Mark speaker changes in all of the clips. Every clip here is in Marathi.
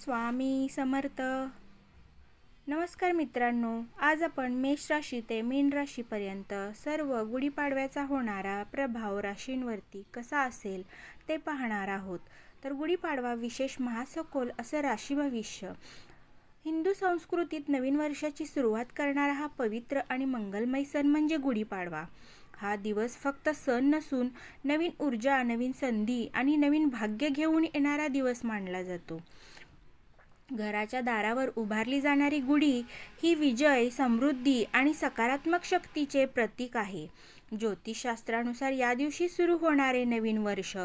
Speaker 1: स्वामी समर्थ. नमस्कार मित्रांनो, आज आपण मेष राशी ते मीन राशीपर्यंत सर्व गुढीपाडव्याचा होणारा प्रभाव राशींवरती कसा असेल ते पाहणार आहोत. तर गुढीपाडवा विशेष महासखोल असं राशी भविष्य. हिंदू संस्कृतीत नवीन वर्षाची सुरुवात करणारा हा पवित्र आणि मंगलमय सण म्हणजे गुढीपाडवा. हा दिवस फक्त सण नसून नवीन ऊर्जा, नवीन संधी आणि नवीन भाग्य घेऊन येणारा दिवस मानला जातो. घराच्या दारावर उभारली जाणारी गुढी ही विजय, समृद्धी आणि सकारात्मक शक्तीचे प्रतीक आहे. ज्योतिषशास्त्रानुसार या दिवशी सुरू होणारे नवीन वर्ष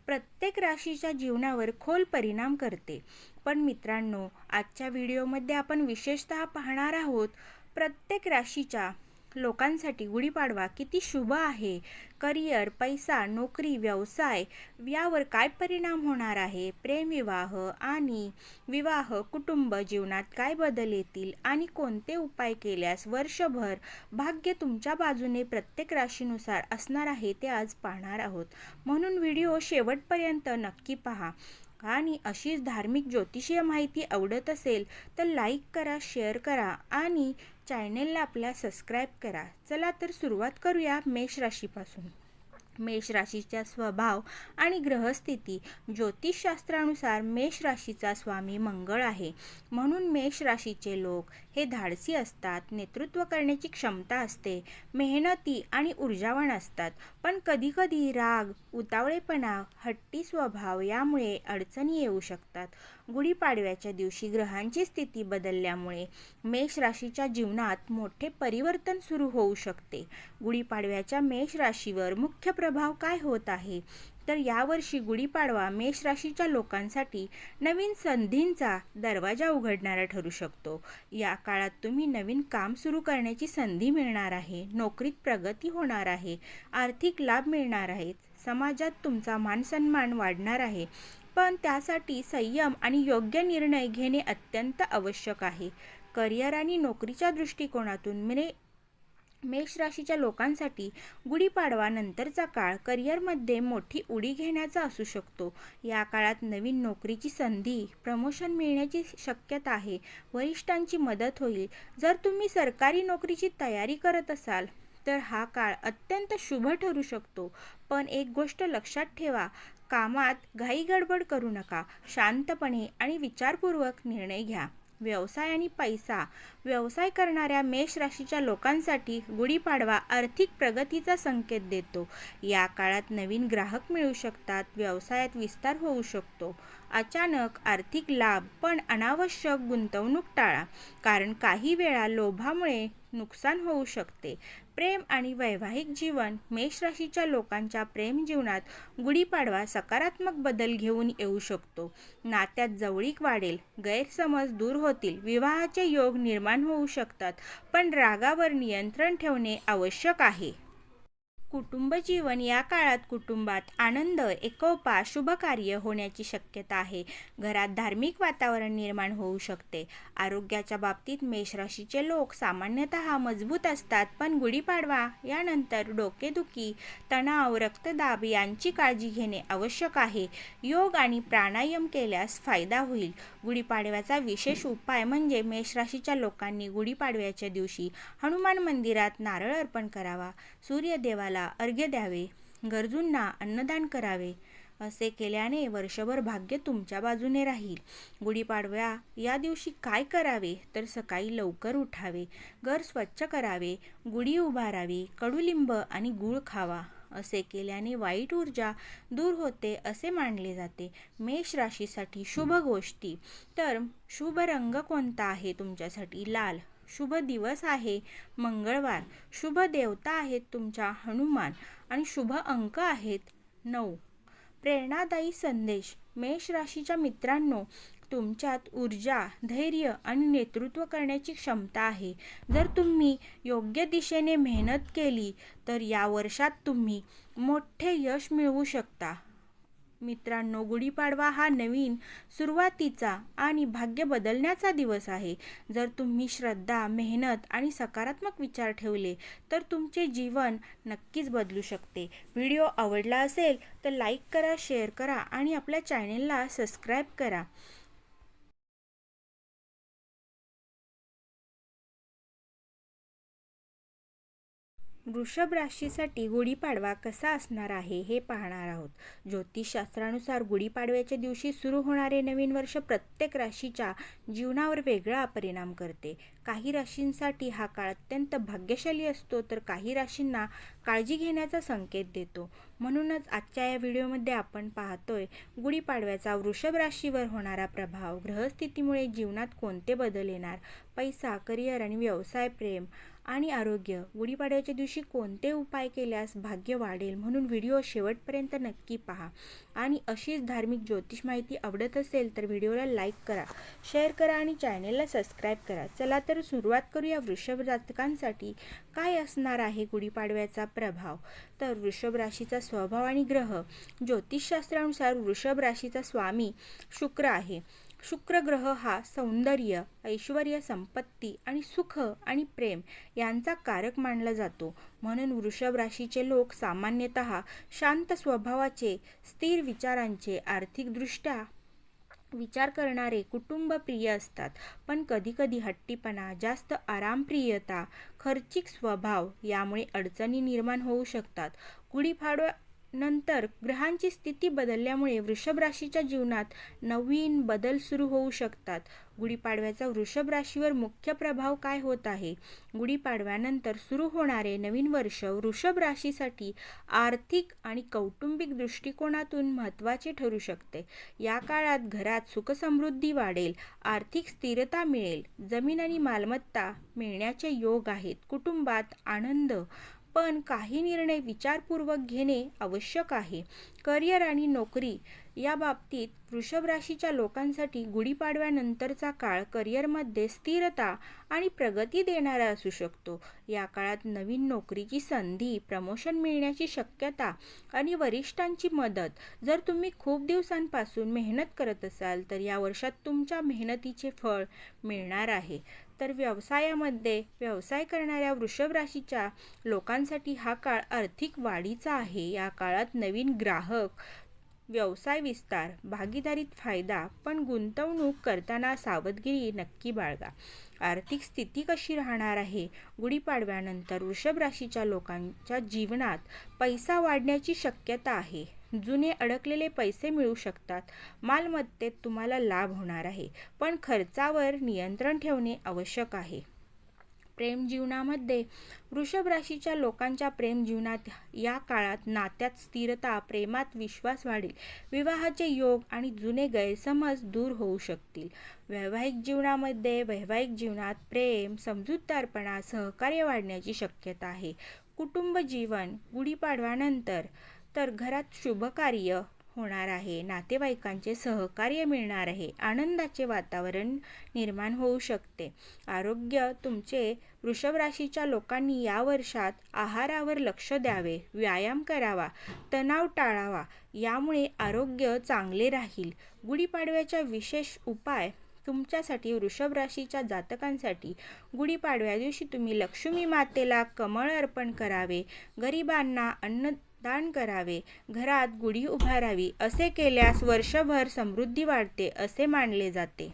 Speaker 1: प्रत्येक राशीच्या जीवनावर खोल परिणाम करते. पण मित्रांनो, आजच्या व्हिडिओमध्ये आपण विशेषतः पाहणार आहोत प्रत्येक राशीच्या लोकांसाठी गुढीपाडवा किती शुभ आहे. करिअर, पैसा, नोकरी, व्यवसाय यावर काय परिणाम होणार आहे. प्रेमविवाह आणि विवाह, कुटुंब जीवनात काय बदल येतील आणि कोणते उपाय केल्यास वर्षभर भाग्य तुमच्या बाजूने प्रत्येक राशीनुसार असणार आहे ते आज पाहणार आहोत. म्हणून व्हिडिओ शेवटपर्यंत नक्की पहा. आणि अशीच धार्मिक ज्योतिषीय माहिती आवडत असेल तर लाईक करा, शेअर करा आणि चॅनेलला आपल्या सबस्क्राईब करा. चला तर सुरुवात करूया मेष राशीपासून. मेष राशीचा स्वभाव आणि ग्रहस्थिती. ज्योतिषशास्त्रानुसार मेष राशीचा स्वामी मंगळ आहे. म्हणून मेष राशीचे लोक हे धाडसी असतात, नेतृत्व करण्याची क्षमता असते, मेहनती आणि ऊर्जावान असतात. पण कधीकधी राग, उतावळेपणा, हट्टी स्वभाव यामुळे अडचणी येऊ शकतात. गुढीपाडव्याच्या दिवशी ग्रहांची स्थिती बदलल्यामुळे मेष राशीच्या जीवनात मोठे परिवर्तन सुरू होऊ शकते. गुढीपाडव्याच्या मेष राशीवर मुख्य प्रभाव काय होत आहे. तर यावर्षी गुढीपाडवा मेष राशीच्या लोकांसाठी नवीन संधींचा दरवाजा उघडणारा ठरू शकतो. या काळात तुम्ही नवीन काम सुरू करण्याची संधी मिळणार आहे. नोकरीत प्रगती होणार आहे, आर्थिक लाभ मिळणार आहेत, समाजात तुमचा मानसन्मान वाढणार आहे. पण त्यासाठी संयम आणि योग्य निर्णय घेणे अत्यंत आवश्यक आहे. करिअर आणि नोकरीच्या दृष्टिकोनातून मेष राशीच्या लोकांसाठी गुढीपाडवा नंतरचा काळ करिअरमध्ये मोठी उडी घेण्याचा असू शकतो. या काळात नवीन नोकरीची संधी, प्रमोशन मिळण्याची शक्यता आहे. वरिष्ठांची मदत होईल. जर तुम्ही सरकारी नोकरीची तयारी करत असाल तर हा काळ अत्यंत शुभ ठरू शकतो. पण एक गोष्ट लक्षात ठेवा, कामात घाई गडबड करू नका. शांतपणे आणि विचारपूर्वक निर्णय घ्या. व्यवसाय आणि पैसा. व्यवसाय करणाऱ्या मेष राशीच्या लोकांसाठी गुढीपाडवा आर्थिक प्रगतीचा संकेत देतो. या काळात नवीन ग्राहक मिळू शकतात, व्यवसायात विस्तार होऊ शकतो. अचानक आर्थिक लाभ. पण अनावश्यक गुंतवणूक टाळा, कारण काही वेळा लोभामुळे नुकसान होऊ शकते. प्रेम आणि वैवाहिक जीवन. मेष राशीच्या लोकांच्या प्रेम जीवनात गुढीपाडवा सकारात्मक बदल घेऊन येऊ शकतो. नात्यात जवळीक वाढेल, गैरसमज दूर होतील, विवाहाचे योग निर्माण होऊ शकतात. पण रागावर नियंत्रण ठेवणे आवश्यक आहे. कुटुंब जीवन. या काळात कुटुंबात आनंद, एकोपा, शुभ कार्य होण्याची शक्यता आहे. घरात धार्मिक वातावरण निर्माण होऊ शकते. आरोग्याच्या बाबतीत मेष राशीचे लोक सामान्यतः मजबूत असतात, पण गुढीपाडवा यानंतर डोकेदुखी, तणाव, रक्तदाब यांची काळजी घेणे आवश्यक आहे. योग आणि प्राणायाम केल्यास फायदा होईल. गुढीपाडव्याचा विशेष उपाय म्हणजे मेष राशीच्या लोकांनी गुढीपाडव्याच्या दिवशी हनुमान मंदिरात नारळ अर्पण करावा, सूर्यदेवाला अर्घ्य द्यावे, गरजूंना अन्नदान करावे. असे केल्याने वर्षभर भाग्य तुमच्या बाजूने राहील. गुढीपाडव्या या दिवशी काय करावे तर सकाळी लवकर उठावे, घर स्वच्छ करावे, गुढी उभारावी, कडुलिंब आणि गूळ खावा. असे केल्याने वाईट ऊर्जा दूर होते असे मानले जाते. मेष राशीसाठी शुभ गोष्टी. तर शुभ रंग कोणता आहे तुमच्यासाठी? लाल. शुभ दिवस आहे मंगळवार. शुभ देवता आहेत तुमच्या हनुमान आणि शुभ अंक आहेत 9. प्रेरणादायी संदेश. मेष राशीच्या मित्रांनो, तुमच्यात ऊर्जा, धैर्य आणि नेतृत्व करण्याची क्षमता आहे. जर तुम्ही योग्य दिशेने मेहनत केली तर या वर्षात तुम्ही मोठे यश मिळवू शकता. मित्रांनो, गुढीपाडवा हा नवीन सुरुवातीचा आणि भाग्य बदलण्याचा दिवस आहे. जर तुम्ही श्रद्धा, मेहनत आणि सकारात्मक विचार ठेवले तर तुमचे जीवन नक्कीच बदलू शकते. व्हिडिओ आवडला असेल तर लाईक करा, शेअर करा आणि आपल्या चॅनेलला सबस्क्राईब करा. वृषभ राशीसाठी गुढीपाडवा कसा असणार आहे हे पाहणार आहोत. ज्योतिषशास्त्रानुसार गुढीपाडव्याच्या दिवशी सुरू होणारे नवीन वर्ष प्रत्येक राशीच्या जीवनावर वेगळा परिणाम करते. काही राशींसाठी हा काळ अत्यंत भाग्यशाली असतो, तर काही राशींना काळजी घेण्याचा संकेत देतो. म्हणूनच आजच्या या व्हिडिओमध्ये आपण पाहतोय गुढीपाडव्याचा वृषभ राशीवर होणारा प्रभाव, ग्रहस्थितीमुळे जीवनात कोणते बदल येणार, पैसा, करिअर आणि व्यवसाय, प्रेम आणि आरोग्य, गुढीपाडव्याच्या दिवशी कोणते उपाय केल्यास भाग्य वाढेल. म्हणून व्हिडिओ शेवटपर्यंत नक्की पहा. आणि अशीच धार्मिक ज्योतिष माहिती आवडत असेल तर व्हिडिओला लाईक करा, शेअर करा आणि चॅनेलला सबस्क्राईब करा. चला तर सुरुवात करूया. वृषभ जातकांसाठी काय असणार आहे गुढीपाडव्याचा प्रभाव. तर वृषभ राशीचा स्वभाव आणि ग्रह. ज्योतिषशास्त्रानुसार वृषभ राशीचा स्वामी शुक्र आहे. शुक्र ग्रह हा सौंदर्य, ऐश्वर्य, संपत्ती आणि सुख आणि प्रेम यांचा कारक मानला जातो. म्हणून वृषभ राशीचे लोक सामान्यतः शांत स्वभावाचे, स्थिर विचारांचे, आर्थिकदृष्ट्या विचार करणारे, कुटुंबप्रिय असतात. पण कधीकधी हट्टीपणा, जास्त आरामप्रियता, खर्चिक स्वभाव यामुळे अडचणी निर्माण होऊ शकतात. गुढीपाडवा नंतर ग्रहांची स्थिती बदलल्यामुळे वृषभ राशीच्या जीवनात नवीन बदल सुरू होऊ शकतात. गुढीपाडव्याचा वृषभ राशीवर मुख्य प्रभाव काय होत आहे. गुढीपाडव्यानंतर सुरू होणारे नवीन वर्ष वृषभ राशीसाठी आर्थिक आणि कौटुंबिक दृष्टिकोनातून महत्त्वाचे ठरू शकते. या काळात घरात सुखसमृद्धी वाढेल, आर्थिक स्थिरता मिळेल, जमीन आणि मालमत्ता मिळण्याचे योग आहेत. कुटुंबात आनंद, पण काही निर्णय विचारपूर्वक घेणे आवश्यक आहे. करिअर आणि नोकरी या बाबतीत वृषभ राशीच्या लोकांसाठी गुढीपाडव्यानंतरचा काळ करिअरमध्ये स्थिरता आणि प्रगती देणारा असू शकतो. या काळात नवीन नोकरीची संधी, प्रमोशन मिळण्याची शक्यता आणि वरिष्ठांची मदत. जर तुम्ही खूप दिवसांपासून मेहनत करत असाल तर या वर्षात तुमच्या मेहनतीचे फळ मिळणार आहे. तर व्यवसायामध्ये व्यवसाय करणाऱ्या वृषभ राशीच्या लोकांसाठी हा काळ आर्थिक वाढीचा आहे. या काळात नवीन ग्राहक, व्यवसाय विस्तार, भागीदारीत फायदा, पण गुंतवणूक करताना सावधगिरी नक्की बाळगा. आर्थिक स्थिती कशी राहणार आहे. गुढीपाडव्यानंतर वृषभ राशीच्या लोकांच्या जीवनात पैसा वाढण्याची शक्यता आहे. जुने अडकलेले पैसे मिळू शकतात. मालमत्तेत तुम्हाला लाभ होणार आहे, पण खर्चावर नियंत्रण ठेवणे आवश्यक आहे. प्रेम जीवनामध्ये वृषभ राशीच्या लोकांच्या प्रेम जीवनात या काळात नात्यात स्थिरता, प्रेमात विश्वास वाढेल, विवाहाचे योग आणि जुने गैरसमज दूर होऊ शकतील. वैवाहिक जीवनात प्रेम, समजूतदारपणा, सहकार्य वाढण्याची शक्यता आहे. कुटुंब जीवन गुढीपाडव्यानंतर तर घरात शुभकार्य होणार आहे, नातेवाईकांचे सहकार्य मिळणार आहे, आनंदाचे वातावरण निर्माण होऊ शकते. आरोग्य. तुमचे वृषभ राशीच्या लोकांनी या वर्षात आहारावर लक्ष द्यावे, व्यायाम करावा, तणाव टाळावा, यामुळे आरोग्य चांगले राहील. गुढीपाडव्याच्या विशेष उपाय. तुमच्यासाठी वृषभ राशीच्या जातकांसाठी गुढीपाडव्या दिवशी तुम्ही लक्ष्मी मातेला कमळ अर्पण करावे, गरिबांना दान करावे, घरात गुढी उभारावी. असे केल्यास वर्षभर समृद्धी वाढते असे मानले जाते.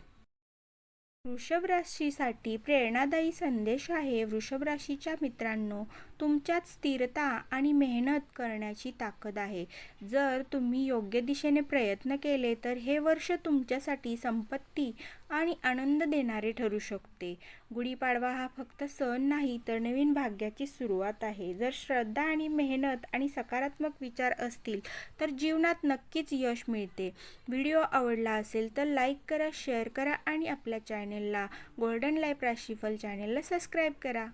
Speaker 1: वृषभ राशीसाठी प्रेरणादायी संदेश आहे. वृषभ राशीच्या मित्रांनो, तुमच्यात स्थिरता आणि मेहनत करण्याची ताकद आहे. जर तुम्ही योग्य दिशेने प्रयत्न केले तर हे वर्ष तुमच्यासाठी संपत्ती आणि आनंद देणारे ठरू शकते. गुढीपाडवा हा फक्त सण नाही तर नवीन भाग्याची सुरुवात आहे. जर श्रद्धा आणि मेहनत आणि सकारात्मक विचार असतील तर जीवनात नक्कीच यश मिळते. व्हिडिओ आवडला असेल तर लाईक करा, शेअर करा आणि आपल्या चॅनेलला गोल्डन लाईफ राशीफल चॅनेलला सबस्क्राईब करा.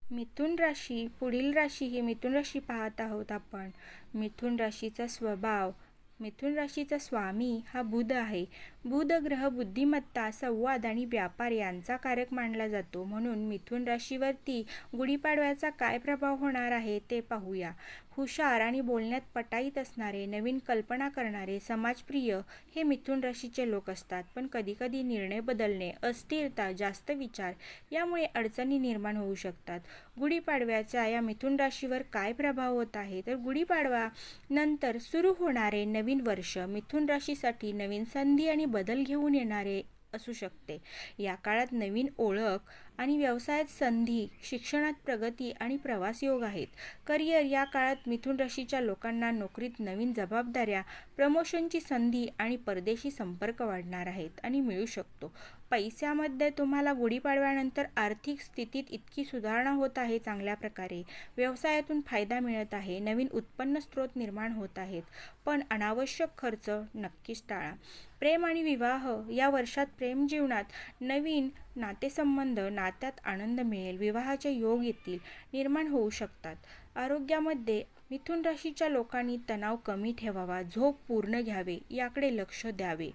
Speaker 1: मिथुन राशी. पुढील राशी ही मिथुन राशी पाहत आहोत आपण. मिथुन राशीचा स्वभाव. मिथुन राशीचा स्वामी हा बुध आहे. बुध ग्रह बुद्धिमत्ता, संवाद आणि व्यापार यांचा कारक मानला जातो. म्हणून मिथुन राशीवरती गुढीपाडव्याचा काय प्रभाव होणार आहे ते पाहूया. हुशार आणि बोलण्यात पटाईत असणारे, नवीन कल्पना करणारे, समाजप्रिय हे मिथुन राशीचे लोक असतात. पण कधीकधी निर्णय बदलणे, अस्थिरता, जास्त विचार यामुळे अडचणी निर्माण होऊ शकतात. गुढीपाडव्याचा या मिथुन राशीवर काय प्रभाव होत आहे. तर गुढीपाडवा नंतर सुरू होणारे नवीन वर्ष मिथुन राशीसाठी नवीन संधी आणि बदल घेऊन येणारे असू शकते. या काळात नवीन ओळख, आणि व्यवसायात संधी, शिक्षणात प्रगती आणि प्रवास योग आहेत. करिअर या काळात मिथुन राशीच्या लोकांना नोकरीत नवीन जबाबदाऱ्या, प्रमोशनची संधी आणि परदेशी संपर्क वाढणार आहेत आणि मिळू शकतो. पैशामध्ये तुम्हाला गुढीपाडव्यानंतर आर्थिक स्थितीत इतकी सुधारणा होत आहे चांगल्या प्रकारे. व्यवसायातून फायदा मिळत आहे, नवीन उत्पन्न स्रोत निर्माण होत आहेत. पण अनावश्यक खर्च नक्कीच टाळा. प्रेम आणि विवाह या वर्षात प्रेम जीवनात नवीन नातेसंबंध, नात्यात आनंद मिळेल, विवाहाचे योग येतील, निर्माण होऊ शकतात. आरोग्यामध्ये मिथुन राशीच्या लोकांनी तणाव कमी ठेवावा, झोप पूर्ण घ्यावे, याकडे लक्ष द्यावे.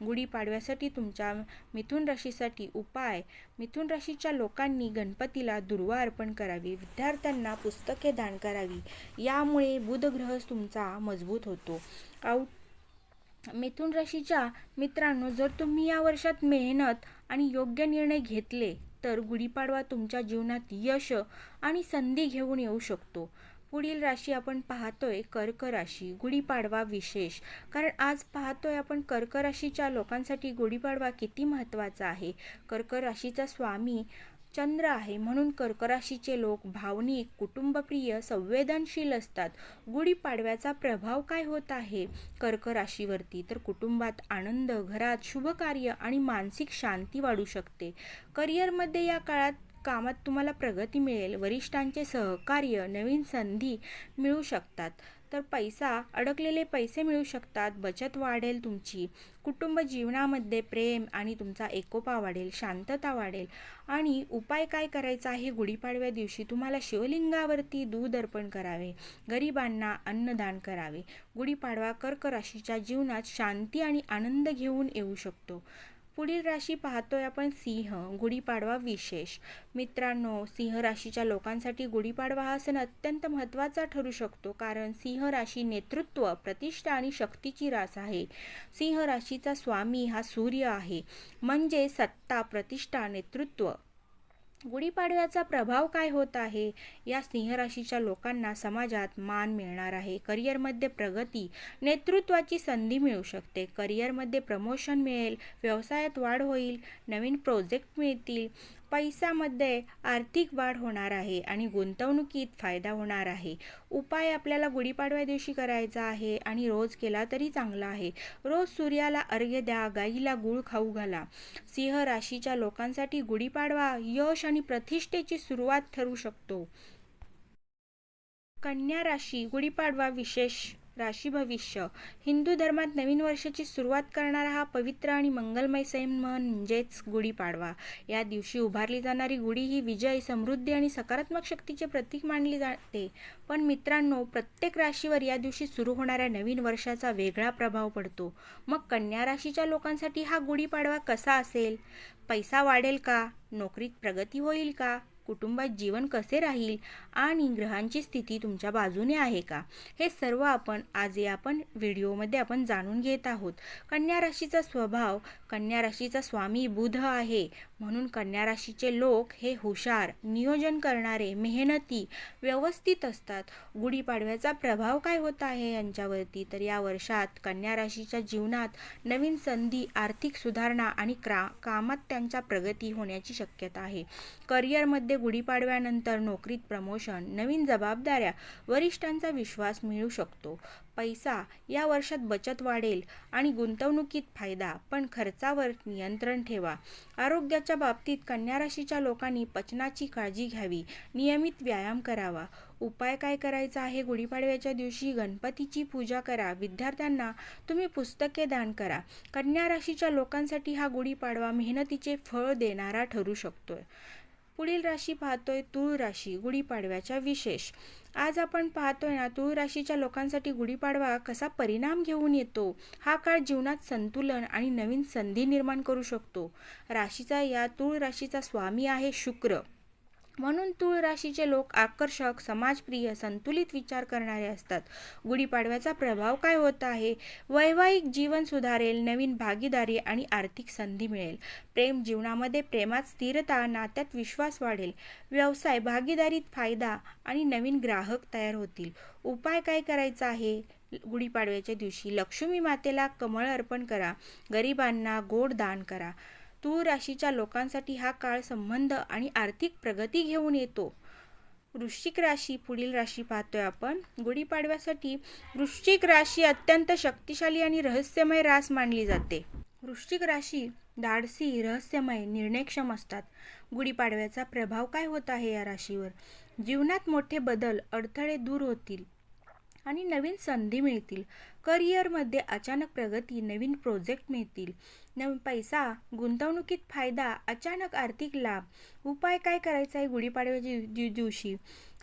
Speaker 1: गुढीपाडव्यासाठी तुमच्या मिथुन राशीसाठी उपाय: मिथुन राशीच्या लोकांनी गणपतीला दुर्वा अर्पण करावी, विद्यार्थ्यांना पुस्तके दान करावी, यामुळे बुध ग्रह तुमचा मजबूत होतो. मिथुन राशीच्या मित्रांनो, जर तुम्ही या वर्षात मेहनत आणि योग्य निर्णय घेतले तर गुढीपाडवा तुमच्या जीवनात यश आणि संधी घेऊन येऊ शकतो. पुढील राशी आपण पाहतोय कर्क राशी. गुढीपाडवा विशेष, कारण आज पाहतोय आपण कर्क राशीच्या लोकांसाठी गुढीपाडवा किती महत्त्वाचा आहे. कर्क राशीचा स्वामी चंद्र आहे, म्हणून कर्क राशीचे लोक भावनिक, कुटुंबप्रिय, संवेदनशील असतात. गुढीपाडव्याचा प्रभाव काय होत आहे कर्क राशीवरती? तर कुटुंबात आनंद, घरात शुभकार्य आणि मानसिक शांती वाढू शकते. करिअरमध्ये या काळात कामात तुम्हाला प्रगती मिळेल, वरिष्ठांचे सहकार्य, नवीन संधी मिळू शकतात. तर अडकलेले पैसे मिळू शकतात, बचत वाढेल तुमची. कुटुंब जीवनामध्ये प्रेम आणि तुमचा एकोपा वाढेल, शांतता वाढेल. आणि उपाय काय करायचा आहे गुढीपाडव्या दिवशी? तुम्हाला शिवलिंगावरती दूध अर्पण करावे, गरिबांना अन्नदान करावे. गुढीपाडवा कर्क राशीच्या जीवनात शांती आणि आनंद घेऊन येऊ शकतो. पुढील राशी पाहतोय आपण सिंह. गुढीपाडवा विशेष. मित्रांनो, सिंह राशीच्या लोकांसाठी गुढीपाडवा हा सण अत्यंत महत्त्वाचा ठरू शकतो, कारण सिंह राशी नेतृत्व, प्रतिष्ठा आणि शक्तीची रास आहे. सिंह राशीचा स्वामी हा सूर्य आहे, म्हणजे सत्ता, प्रतिष्ठा, नेतृत्व. गुढीपाडव्याचा प्रभाव काय होत आहे? या सिंह राशीच्या लोकांना समाजात मान मिळणार आहे, करिअरमध्ये प्रगती, नेतृत्वाची संधी मिळू शकते, करिअरमध्ये प्रमोशन मिळेल, व्यवसायात वाढ होईल, नवीन प्रोजेक्ट मिळतील, पैशामध्ये आर्थिक वाढ होणार आहे आणि गुंतवणुकीत फायदा होणार आहे. उपाय आपल्याला गुढीपाडव्या दिवशी करायचा आहे आणि रोज केला तरी चांगला आहे. रोज सूर्याला अर्घ्य द्या, गाईला गूळ खाऊ घाला. सिंह राशीच्या लोकांसाठी गुढीपाडवा यश आणि प्रतिष्ठेची सुरुवात ठरू शकतो. कन्या राशी. गुढीपाडवा विशेष राशी भविष्य. हिंदू धर्मात नवीन वर्षाची सुरुवात करणारा हा पवित्र आणि मंगलमय सण म्हणजेच गुढीपाडवा. या दिवशी उभारली जाणारी गुढी ही विजय, समृद्धी आणि सकारात्मक शक्तीचे प्रतीक मानली जाते. पण मित्रांनो, प्रत्येक राशीवर या दिवशी सुरू होणाऱ्या नवीन वर्षाचा वेगळा प्रभाव पडतो. मग कन्या राशीच्या लोकांसाठी हा गुढीपाडवा कसा असेल? पैसा वाढेल का? नोकरीत प्रगती होईल का? कुटुंबात जीवन कसे राहील? आणि ग्रहांची स्थिती तुमच्या बाजूने आहे का? हे सर्व आपण आज या व्हिडिओमध्ये आपण जाणून घेत आहोत. कन्या राशीचा स्वभाव. कन्या राशीचा स्वामी बुध आहे, म्हणून कन्या राशीचे लोक हे हुशार, नियोजन करणारे, मेहनती, व्यवस्थित असतात. गुढीपाडव्याचा प्रभाव काय होत आहे यांच्यावरती? तर या वर्षात कन्या राशीच्या जीवनात नवीन संधी, आर्थिक सुधारणा आणि कामात त्यांच्या प्रगती होण्याची शक्यता आहे. करिअरमध्ये गुढीपाडव्यानंतर नोकरीत प्रमोशन, नवीन जबाबदाऱ्या, वरिष्ठांचा विश्वास मिळू शकतो. पैसा या वर्षात बचत वाढेल आणि गुंतवणुकीत फायदा, पण खर्चावर नियंत्रण ठेवा. आरोग्याच्या बाबतीत कन्या राशीच्या लोकांनी पचनाची काळजी घ्यावी, नियमित व्यायाम करावा. उपाय काय करायचा आहे गुढीपाडव्याच्या दिवशी? गणपतीची पूजा करा, विद्यार्थ्यांना तुम्ही पुस्तके दान करा. कन्या राशीच्या लोकांसाठी हा गुढीपाडवा मेहनतीचे फळ देणारा ठरू शकतोय. पुढील राशी पाहतोय तूळ राशी. गुढीपाडव्याच्या विशेष. आज आपण पाहतोय ना, तूळ राशीच्या लोकांसाठी गुढीपाडवा कसा परिणाम घेऊन येतो. हा काळ जीवनात संतुलन आणि नवीन संधी निर्माण करू शकतो. तूळ राशीचा स्वामी आहे शुक्र, म्हणून तूळ राशीचे लोक आकर्षक, समाजप्रिय, संतुलित विचार करणारे असतात. गुढीपाडव्याचा प्रभाव काय होत आहे? वैवाहिक जीवन सुधारेल, नवीन भागीदारी आणि आर्थिक संधी मिळेल. प्रेम जीवनामध्ये प्रेमात स्थिरता, नात्यात विश्वास वाढेल. व्यवसाय भागीदारीत फायदा आणि नवीन ग्राहक तयार होतील. उपाय काय करायचा आहे गुढीपाडव्याच्या दिवशी? लक्ष्मी मातेला कमळ अर्पण करा, गरिबांना गोड दान करा. तूळ राशीच्या लोकांसाठी हा काळ संबंध आणि आर्थिक प्रगती घेऊन येतो. वृश्चिक राशी, पुढील राशी पाहतोय आपण. गुढीपाडव्यासाठी वृश्चिक राशी अत्यंत शक्तिशाली आणि रहस्यमय रास मानली जाते. वृश्चिक राशी धाडसी, रहस्यमय, निर्णयक्षम असतात. गुढीपाडव्याचा प्रभाव काय होत आहे या राशीवर? जीवनात मोठे बदल, अडथळे दूर होतील आणि नवीन संधी मिळतील. करिअरमध्ये अचानक प्रगती, नवीन प्रोजेक्ट मिळतील. नवीन पैसा, गुंतवणुकीत फायदा, अचानक आर्थिक लाभ. उपाय काय करायचा आहे गुढीपाडव्याच्या दिवशी?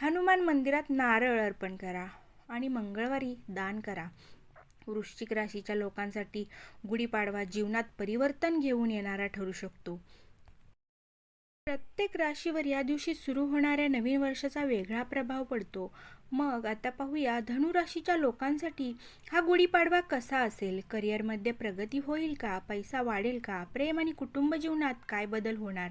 Speaker 1: हनुमान मंदिरात नारळ अर्पण करा आणि मंगळवारी दान करा. वृश्चिक राशीच्या लोकांसाठी गुढीपाडवा जीवनात परिवर्तन घेऊन येणारा ठरू शकतो. प्रत्येक राशीवर या दिवशी सुरू होणाऱ्या नवीन वर्षाचा वेगळा प्रभाव पडतो. मग आता पाहूया धनु राशीच्या लोकांसाठी हा गुढीपाडवा कसा असेल. करिअरमध्ये प्रगती होईल का? पैसा वाढेल का? प्रेम आणि कुटुंब जीवनात काय बदल होणार?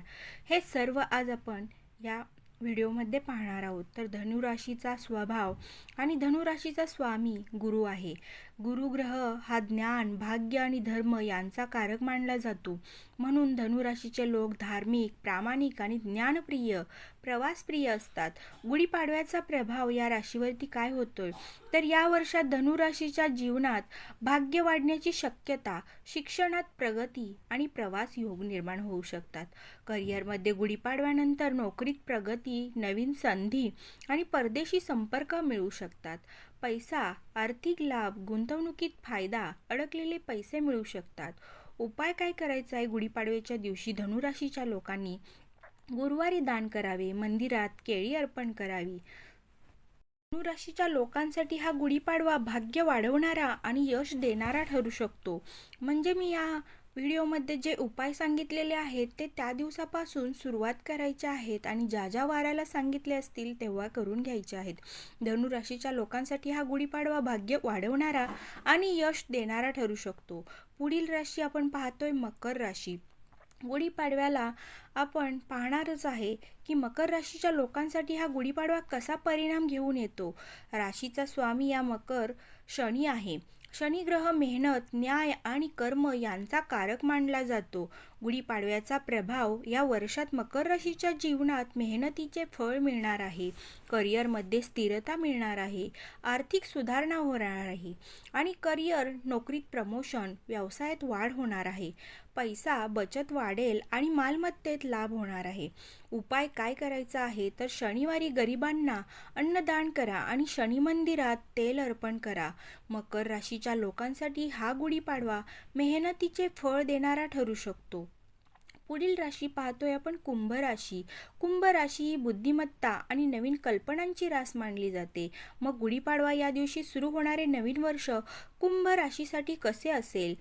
Speaker 1: हे सर्व आज आपण या व्हिडिओमध्ये पाहणार आहोत. तर धनुराशीचा स्वभाव आणि धनुराशीचा स्वामी गुरु आहे. गुरुग्रह हा ज्ञान, भाग्य आणि धर्म यांचा कारक मानला जातो. म्हणून धनुराशीचे लोक धार्मिक, प्रामाणिक आणि ज्ञानप्रिय, प्रवासप्रिय असतात. गुढीपाडव्याचा प्रभाव या राशीवरती काय होतोय? तर या वर्षात धनुराशीच्या जीवनात भाग्य वाढण्याची शक्यता, शिक्षणात प्रगती आणि प्रवास योग निर्माण होऊ शकतात. करिअरमध्ये गुढीपाडव्यानंतर नोकरीत प्रगती, नवीन संधी आणि परदेशी संपर्क मिळू शकतात. पैसा, आर्थिक लाभ, गुंतवणुकीत फायदा, अडकलेले पैसे मिळू शकतात. उपाय काय करायचा आहे गुढीपाडव्याच्या दिवशी धनुराशीच्या लोकांनी? गुरुवारी दान करावे, मंदिरात केळी अर्पण करावी. धनुराशीच्या लोकांसाठी हा गुढीपाडवा भाग्य वाढवणारा आणि यश देणारा ठरू शकतो. म्हणजे मी या व्हिडिओमध्ये जे उपाय सांगितलेले आहेत ते त्या दिवसापासून सुरुवात करायचे आहेत आणि ज्या ज्या वाराला सांगितले असतील तेव्हा करून घ्यायचे आहेत. धनुराशीच्या लोकांसाठी हा गुढीपाडवा भाग्य वाढवणारा आणि यश देणारा ठरू शकतो. पुढील राशी आपण पाहतोय मकर राशी. गुढीपाडव्याला आपण पाहणारच आहे की मकर राशीच्या लोकांसाठी हा गुढीपाडवा कसा परिणाम घेऊन येतो. राशीचा स्वामी या मकर शनी आहे. शनी ग्रह मेहनत, न्याय आणि कर्म यांचा कारक मानला जातो. गुढीपाडव्याचा प्रभाव या वर्षात मकर राशीच्या जीवनात मेहनतीचे फळ मिळणार आहे. करिअरमध्ये स्थिरता मिळणार आहे. आर्थिक सुधारणा होणार आहे आणि करिअर, नोकरीत प्रमोशन, व्यवसायात वाढ होणार आहे. पैसा, बचत वाढेल आणि मालमत्तेत लाभ होणार आहे. उपाय काय करायचा आहे? तर शनिवारी गरिबांना अन्नदान करा आणि शनी मंदिरात तेल अर्पण करा. मकर राशीच्या लोकांसाठी हा गुढीपाडवा मेहनतीचे फळ देणारा ठरू शकतो. पुढील राशी पाहतोय आपण कुंभ राशी. कुंभ राशी ही बुद्धिमत्ता आणि नवीन कल्पनांची रास मानली जाते. मग गुढीपाडवा या दिवशी सुरू होणारे नवीन वर्ष कुंभ राशीसाठी कसे असेल?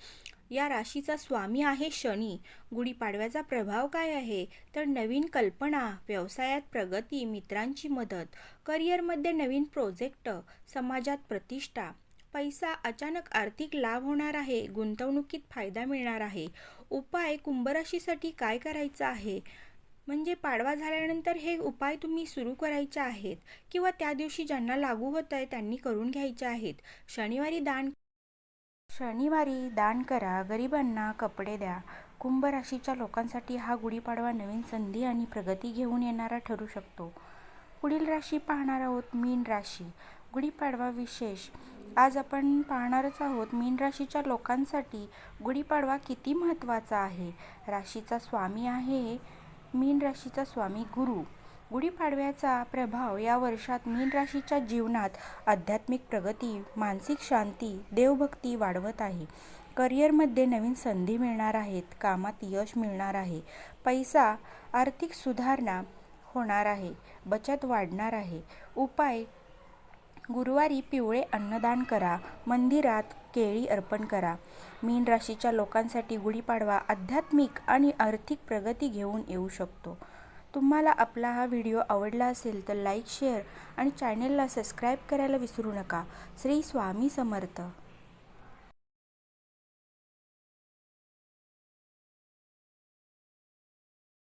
Speaker 1: या राशीचा स्वामी आहे शनी. गुढीपाडव्याचा प्रभाव काय आहे? तर नवीन कल्पना, व्यवसायात प्रगती, मित्रांची मदत, करिअरमध्ये नवीन प्रोजेक्ट, समाजात प्रतिष्ठा. पैसा, अचानक आर्थिक लाभ होणार आहे. गुंतवणुकीत फायदा मिळणार आहे. उपाय कुंभ राशीसाठी काय करायचा आहे? म्हणजे पाडवा झाल्यानंतर हे उपाय तुम्ही सुरू करायचे आहेत किंवा त्या दिवशी ज्यांना लागू होत आहे त्यांनी करून घ्यायचे आहेत. शनिवारी दान करा, गरिबांना कपडे द्या. कुंभ राशीच्या लोकांसाठी हा गुढीपाडवा नवीन संधी आणि प्रगती घेऊन येणारा ठरू शकतो. पुढील राशी पाहणार आहोत मीन राशी. गुढीपाडवा विशेष आज आपण पाहणारच आहोत. मीन राशीच्या लोकांसाठी गुढीपाडवा किती महत्त्वाचा आहे. राशीचा स्वामी आहे मीन राशीचा स्वामी गुरु. गुढीपाडव्याचा प्रभाव या वर्षात मीन राशीच्या जीवनात आध्यात्मिक प्रगती, मानसिक शांती, देवभक्ती वाढवत आहे. करिअरमध्ये नवीन संधी मिळणार आहेत. कामात यश मिळणार आहे. पैसा, आर्थिक सुधारणा होणार आहे. बचत वाढणार आहे. उपाय गुरुवारी पिवळे अन्नदान करा. मंदिरात केळी अर्पण करा. मीन राशीच्या लोकांसाठी गुढीपाडवा आध्यात्मिक आणि आर्थिक प्रगती घेऊन येऊ शकतो. तुम्हाला आपला हा व्हिडिओ आवडला असेल तर लाईक, शेअर आणि चॅनेलला सबस्क्राईब करायला विसरू नका. श्री स्वामी समर्थ.